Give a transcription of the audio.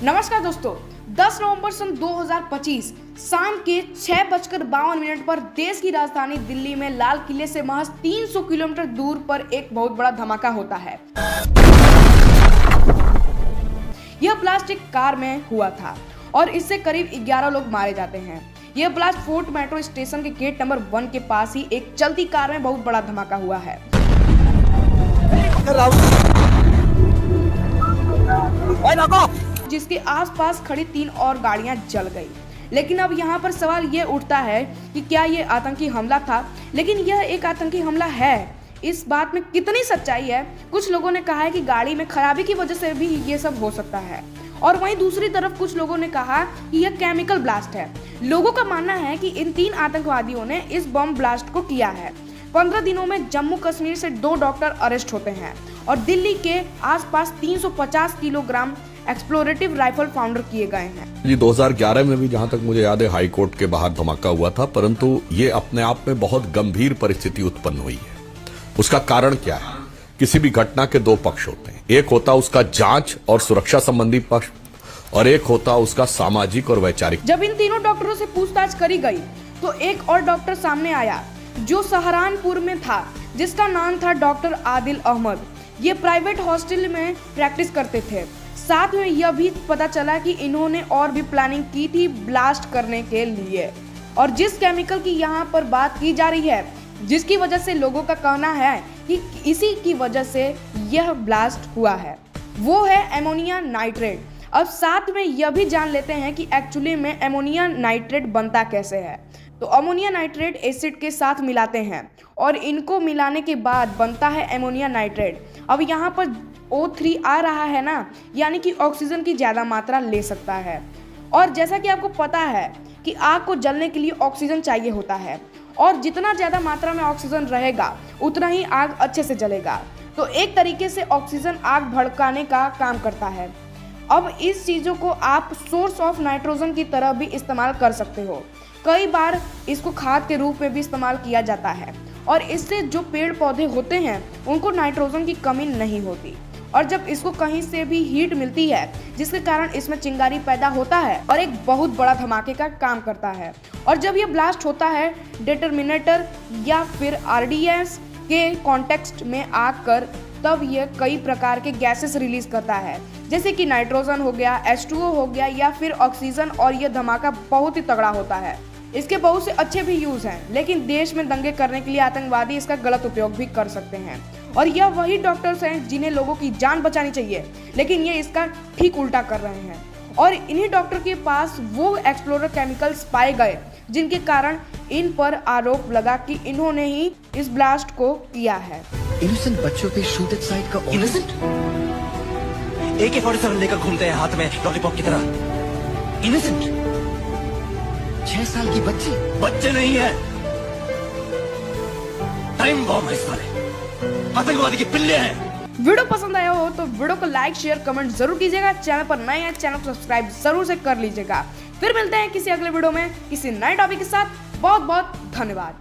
नमस्कार दोस्तों, 10 नवंबर सन 2025 शाम के 6:52 पर देश की राजधानी दिल्ली में लाल किले से महज 300 किलोमीटर दूर पर एक बहुत बड़ा धमाका होता है। यह ब्लास्ट एक कार में हुआ था और इससे करीब 11 लोग मारे जाते हैं। यह ब्लास्ट फोर्ट मेट्रो स्टेशन के गेट नंबर 1 के पास ही एक चलती कार में बहुत बड़ा धमाका हुआ है, जिसके आसपास खड़ी 3 और गाड़ियां जल गई। लेकिन अब यहाँ पर सवाल ये उठता है कि क्या ये आतंकी हमला था? लेकिन यह एक आतंकी हमला है, इस बात में कितनी सच्चाई है? कुछ लोगों ने कहा है कि गाड़ी में खराबी की वजह से भी ये सब हो सकता है, और वहीं दूसरी तरफ कुछ लोगों ने कहा कि यह केमिकल ब्लास्ट है। लोगों का मानना है कि इन 3 आतंकवादियों ने इस बम ब्लास्ट को किया है। 15 दिनों में जम्मू कश्मीर से 2 डॉक्टर अरेस्ट होते हैं और दिल्ली के आसपास 350 किलोग्राम एक्सप्लोरेटिव राइफल फाउंड किए गए हैं। जी 2011 में भी जहां तक मुझे याद है हाई कोर्ट के बाहर धमाका हुआ था, परंतु ये अपने आप में बहुत गंभीर परिस्थिति उत्पन्न हुई है। उसका कारण क्या है? किसी भी घटना के 2 पक्ष होते हैं। एक होता उसका जांच और सुरक्षा संबंधी पक्ष और एक होता उसका सामाजिक और वैचारिक। जब इन तीनों डॉक्टरों से पूछताछ करी गई तो एक और डॉक्टर सामने आया जो सहारनपुर में था, जिसका नाम था डॉक्टर आदिल अहमद। ये प्राइवेट हॉस्टल में प्रैक्टिस करते थे। साथ में यह भी पता चला कि इन्होंने और भी प्लानिंग की थी ब्लास्ट करने के लिए। और जिस केमिकल की यहाँ पर बात की जा रही है, जिसकी वजह से लोगों का कहना है कि इसी की वजह से यह ब्लास्ट हुआ है, वो है अमोनिया नाइट्रेट। अब साथ में यह भी जान लेते हैं कि एक्चुअली में अमोनिया नाइट्रेट बनता कैसे है। तो अमोनिया नाइट्रेट एसिड के साथ मिलाते हैं और इनको मिलाने के बाद बनता है अमोनिया नाइट्रेट। अब यहाँ पर O3 आ रहा है ना, यानी कि ऑक्सीजन की ज़्यादा मात्रा ले सकता है। और जैसा कि आपको पता है कि आग को जलने के लिए ऑक्सीजन चाहिए होता है, और जितना ज़्यादा मात्रा में ऑक्सीजन रहेगा उतना ही आग अच्छे से जलेगा। तो एक तरीके से ऑक्सीजन आग भड़काने का काम करता है। अब इस चीज़ों को आप सोर्स ऑफ नाइट्रोजन की तरह भी इस्तेमाल कर सकते हो। कई बार इसको खाद के रूप में भी इस्तेमाल किया जाता है, और इससे जो पेड़ पौधे होते हैं उनको नाइट्रोजन की कमी नहीं होती। और जब इसको कहीं से भी हीट मिलती है, जिसके कारण इसमें चिंगारी पैदा होता है और एक बहुत बड़ा धमाके का काम करता है। और जब ये ब्लास्ट होता है डिटर्मिनेटर या फिर RDS के कॉन्टेक्स्ट में आकर, तब यह कई प्रकार के गैसेस रिलीज करता है, जैसे कि नाइट्रोजन हो गया, H2O हो गया या फिर ऑक्सीजन। और यह धमाका बहुत ही तगड़ा होता है। इसके बहुत से अच्छे भी यूज हैं, लेकिन देश में दंगे करने के लिए आतंकवादी इसका गलत उपयोग भी कर सकते हैं। और यह वही डॉक्टर्स हैं जिन्हें लोगों की जान बचानी चाहिए, लेकिन ये इसका ठीक उल्टा कर रहे हैं। और इन्हीं डॉक्टर के पास वो एक्सप्लोरर केमिकल्स पाए गए जिनके कारण इन पर आरोप लगा कि इन्होंने ही इस ब्लास्ट को किया है। इनोसेंट बच्चों पे शूट एट साइट का इनोसेंट AK-47 लेकर घूमते हैं हाथ में लॉलीपॉप की तरह। इनोसेंट 6 साल की बच्ची। बच्चे नहीं है, टाइम बॉम्ब है साले, आतंकवादी के पिल्ले हैं। वीडियो पसंद आया हो तो वीडियो को लाइक शेयर कमेंट जरूर कीजिएगा। चैनल पर नए हैं, चैनल को सब्सक्राइब जरूर से कर लीजिएगा। फिर मिलते हैं किसी अगले वीडियो में किसी नए टॉपिक के साथ। बहुत बहुत धन्यवाद।